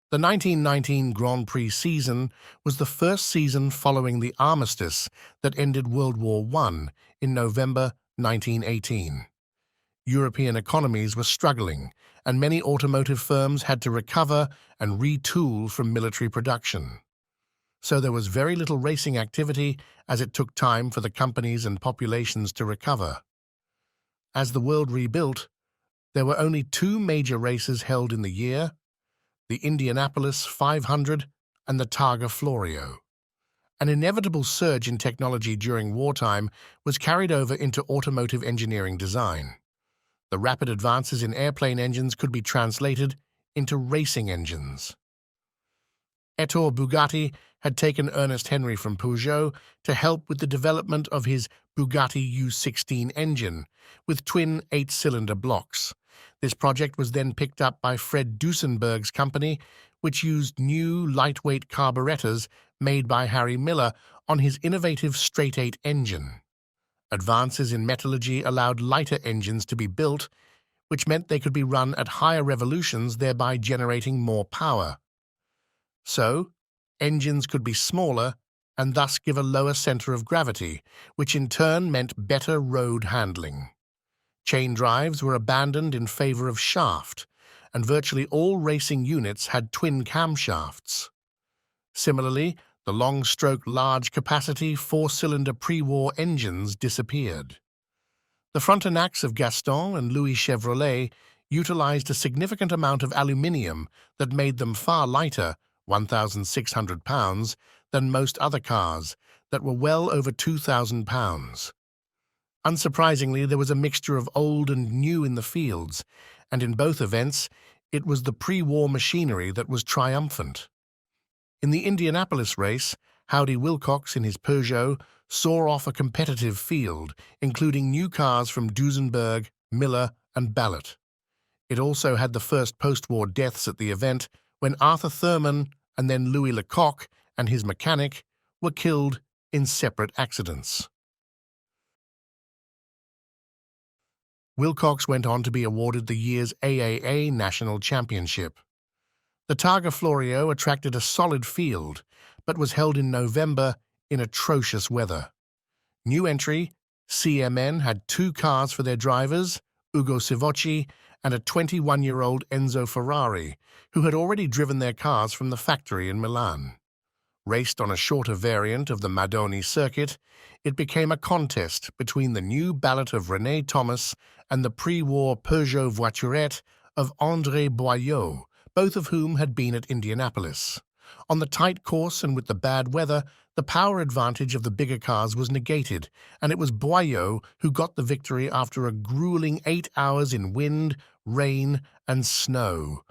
The 1919 Grand Prix season was the first season following the armistice that ended World War I in November 1918. European economies were struggling, and many automotive firms had to recover and retool from military production. So there was very little racing activity as it took time for the companies and populations to recover. As the world rebuilt, there were only two major races held in the year: the Indianapolis 500 and the Targa Florio. An inevitable surge in technology during wartime was carried over into automotive engineering design. The rapid advances in airplane engines could be translated into racing engines. Ettore Bugatti had taken Ernest Henry from Peugeot to help with the development of his Bugatti U16 engine with twin 8-cylinder blocks. This project was then picked up by Fred Duesenberg's company, which used new lightweight carburetors made by Harry Miller on his innovative straight-eight engine. Advances in metallurgy allowed lighter engines to be built, which meant they could be run at higher revolutions, thereby generating more power. So, engines could be smaller and thus give a lower center of gravity, which in turn meant better road handling. Chain drives were abandoned in favor of shaft, and virtually all racing units had twin camshafts. Similarly, the long-stroke, large-capacity, 4-cylinder pre-war engines disappeared. The Frontenacs of Gaston and Louis Chevrolet utilized a significant amount of aluminium that made them far lighter, 1,600 pounds, than most other cars that were well over 2,000 pounds. Unsurprisingly, there was a mixture of old and new in the fields, and in both events, it was the pre-war machinery that was triumphant. In the Indianapolis race, Howdy Wilcox in his Peugeot saw off a competitive field, including new cars from Duesenberg, Miller, and Ballot. It also had the first post-war deaths at the event when Arthur Thurman and then Louis Lecoq and his mechanic were killed in separate accidents. Wilcox went on to be awarded the year's AAA National Championship. The Targa Florio attracted a solid field, but was held in November in atrocious weather. New entry, CMN had two cars for their drivers, Ugo Savocci and a 21-year-old Enzo Ferrari, who had already driven their cars from the factory in Milan. Raced on a shorter variant of the Madoni circuit, it became a contest between the new Ballot of René Thomas and the pre-war Peugeot Voiturette of André Boillot, both of whom had been at Indianapolis. On the tight course and with the bad weather, the power advantage of the bigger cars was negated, and it was Boillot who got the victory after a grueling 8 hours in wind, rain, and snow,